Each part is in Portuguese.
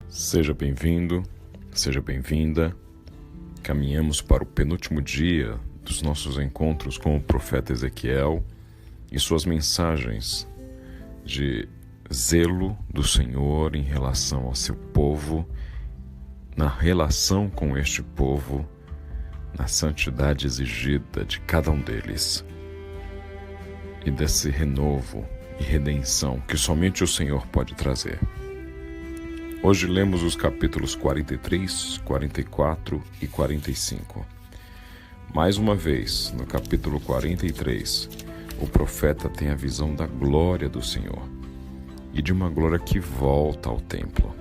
Seja bem-vindo, seja bem-vinda. Caminhamos para o penúltimo dia dos nossos encontros com o profeta Ezequiel e suas mensagens de zelo do Senhor em relação ao seu povo, na relação com este povo, na santidade exigida de cada um deles e desse renovo e redenção que somente o Senhor pode trazer. Hoje lemos os capítulos 43, 44 e 45. Mais uma vez, no capítulo 43, o profeta tem a visão da glória do Senhor e de uma glória que volta ao templo.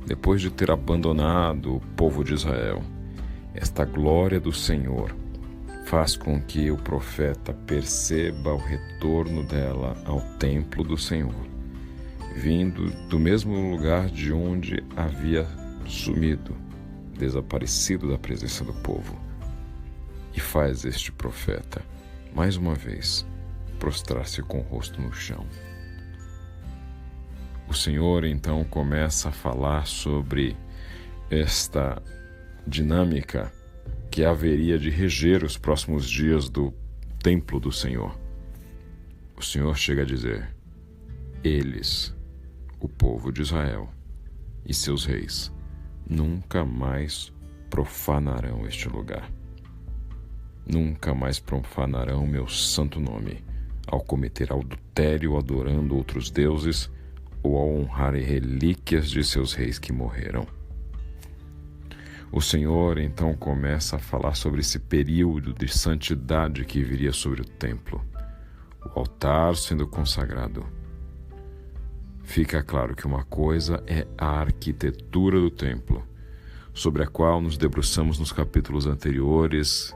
Depois de ter abandonado o povo de Israel, esta glória do Senhor faz com que o profeta perceba o retorno dela ao templo do Senhor, vindo do mesmo lugar de onde havia sumido, desaparecido da presença do povo. E faz este profeta, mais uma vez, prostrar-se com o rosto no chão. O Senhor então começa a falar sobre esta dinâmica que haveria de reger os próximos dias do templo do Senhor. O Senhor chega a dizer: eles, o povo de Israel e seus reis, nunca mais profanarão este lugar. Nunca mais profanarão meu santo nome, ao cometer adultério adorando outros deuses ou ao honrarem relíquias de seus reis que morreram. O Senhor então começa a falar sobre esse período de santidade que viria sobre o templo, o altar sendo consagrado. Fica claro que uma coisa é a arquitetura do templo, sobre a qual nos debruçamos nos capítulos anteriores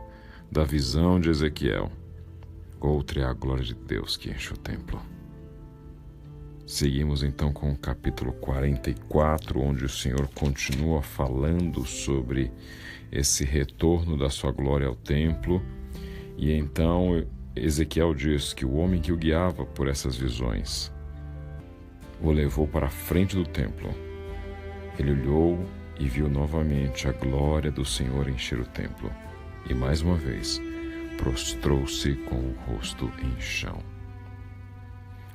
da visão de Ezequiel. Outra é a glória de Deus que enche o templo. Seguimos então com o capítulo 44, onde o Senhor continua falando sobre esse retorno da sua glória ao templo. E então Ezequiel diz que o homem que o guiava por essas visões o levou para a frente do templo. Ele olhou e viu novamente a glória do Senhor encher o templo. E mais uma vez, prostrou-se com o rosto em chão.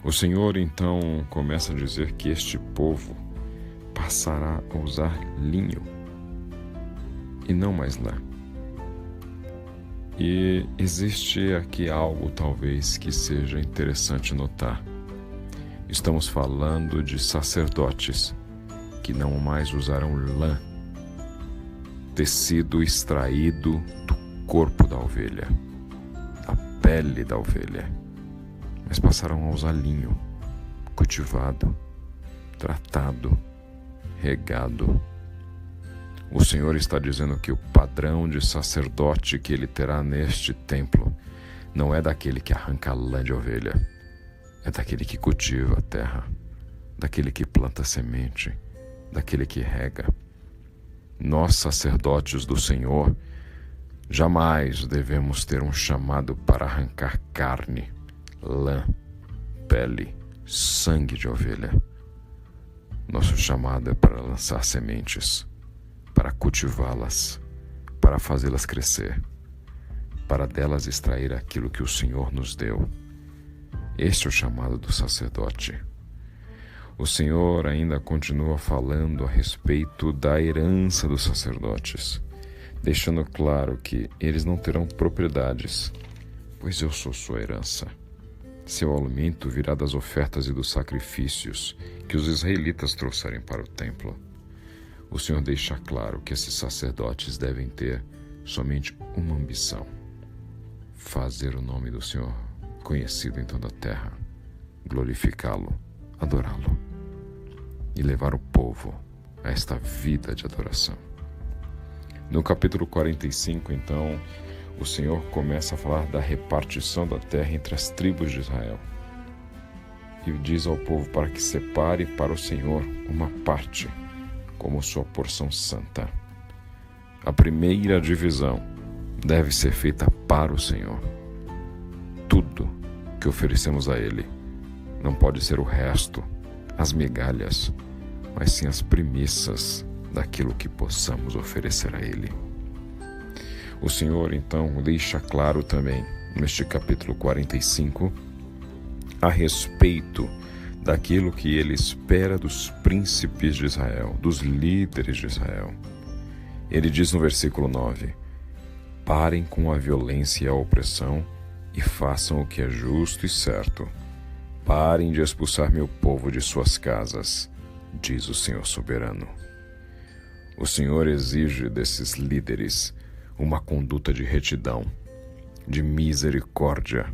O Senhor então começa a dizer que este povo passará a usar linho e não mais lã. E existe aqui algo talvez que seja interessante notar. Estamos falando de sacerdotes que não mais usaram lã, tecido extraído do corpo da ovelha, da pele da ovelha, mas passaram a usar linho, cultivado, tratado, regado. O Senhor está dizendo que o padrão de sacerdote que ele terá neste templo não é daquele que arranca lã de ovelha, é daquele que cultiva a terra, daquele que planta semente, daquele que rega. Nós, sacerdotes do Senhor, jamais devemos ter um chamado para arrancar carne, lã, pele, sangue de ovelha. Nosso chamado é para lançar sementes, para cultivá-las, para fazê-las crescer, para delas extrair aquilo que o Senhor nos deu. Este é o chamado do sacerdote. O Senhor ainda continua falando a respeito da herança dos sacerdotes, deixando claro que eles não terão propriedades, pois eu sou sua herança. Seu alimento virá das ofertas e dos sacrifícios que os israelitas trouxerem para o templo. O Senhor deixa claro que esses sacerdotes devem ter somente uma ambição: fazer o nome do Senhor conhecido em toda a terra, glorificá-lo, adorá-lo e levar o povo a esta vida de adoração. No capítulo 45, então, o Senhor começa a falar da repartição da terra entre as tribos de Israel e diz ao povo para que separe para o Senhor uma parte como sua porção santa. A primeira divisão deve ser feita para o Senhor. Tudo que oferecemos a Ele não pode ser o resto, as migalhas, mas sim as premissas daquilo que possamos oferecer a Ele. O Senhor, então, deixa claro também, neste capítulo 45, a respeito daquilo que Ele espera dos príncipes de Israel, dos líderes de Israel. Ele diz no versículo 9: parem com a violência e a opressão e façam o que é justo e certo. Parem de expulsar meu povo de suas casas, diz o Senhor soberano. O Senhor exige desses líderes uma conduta de retidão, de misericórdia,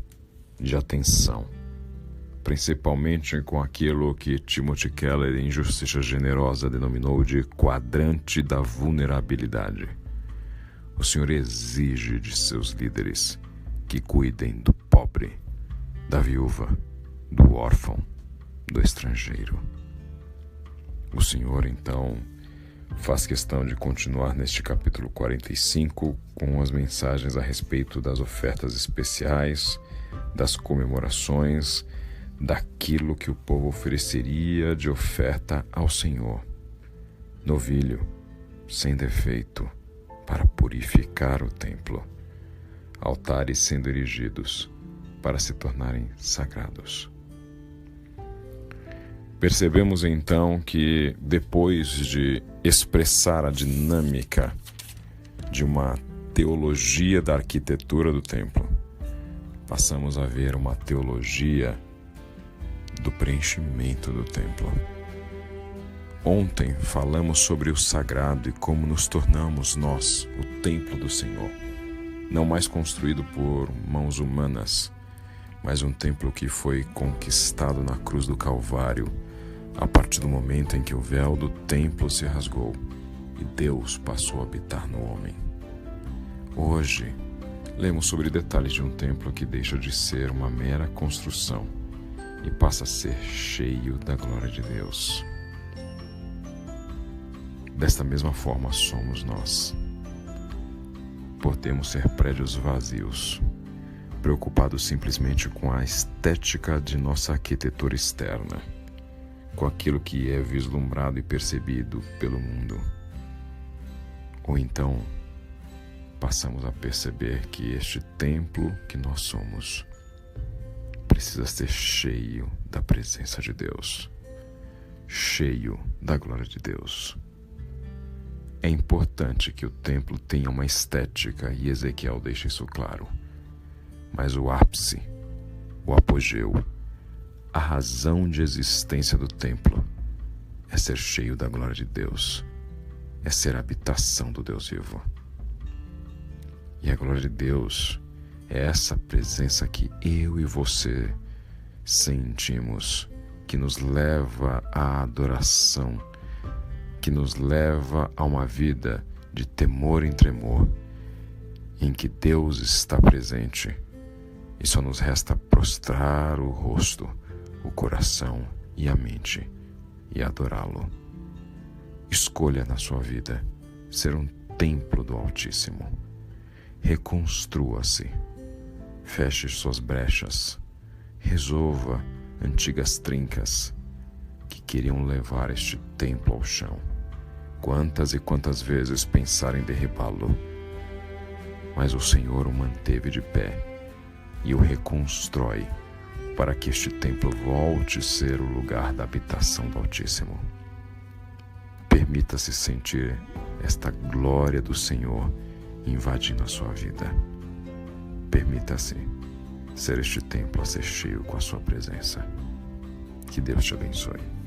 de atenção, principalmente com aquilo que Timothy Keller, em Justiça Generosa, denominou de quadrante da vulnerabilidade. O Senhor exige de seus líderes que cuidem do pobre, da viúva, do órfão, do estrangeiro. O Senhor, então, faz questão de continuar neste capítulo 45 com as mensagens a respeito das ofertas especiais, das comemorações, daquilo que o povo ofereceria de oferta ao Senhor. Novilho, sem defeito, para purificar o templo. Altares sendo erigidos para se tornarem sagrados. Percebemos então que depois de expressar a dinâmica de uma teologia da arquitetura do templo, passamos a ver uma teologia do preenchimento do templo. Ontem falamos sobre o sagrado e como nos tornamos nós o templo do Senhor, não mais construído por mãos humanas, mas um templo que foi conquistado na cruz do Calvário, a partir do momento em que o véu do templo se rasgou e Deus passou a habitar no homem. Hoje, lemos sobre detalhes de um templo que deixa de ser uma mera construção e passa a ser cheio da glória de Deus. Desta mesma forma somos nós. Podemos ser prédios vazios, preocupados simplesmente com a estética de nossa arquitetura externa, com aquilo que é vislumbrado e percebido pelo mundo. Ou então, passamos a perceber que este templo que nós somos precisa ser cheio da presença de Deus, cheio da glória de Deus. É importante que o templo tenha uma estética, e Ezequiel deixa isso claro. Mas o ápice, o apogeu, a razão de existência do templo é ser cheio da glória de Deus, é ser a habitação do Deus vivo. E a glória de Deus é essa presença que eu e você sentimos, que nos leva à adoração, que nos leva a uma vida de temor em tremor, em que Deus está presente e só nos resta prostrar o rosto, o coração e a mente e adorá-lo. Escolha na sua vida ser um templo do Altíssimo. Reconstrua-se, feche suas brechas, resolva antigas trincas que queriam levar este templo ao chão. Quantas e quantas vezes pensar em derribá-lo, mas o Senhor o manteve de pé e o reconstrói para que este templo volte a ser o lugar da habitação do Altíssimo. Permita-se sentir esta glória do Senhor invadindo a sua vida. Permita-se ser este templo a ser cheio com a sua presença. Que Deus te abençoe.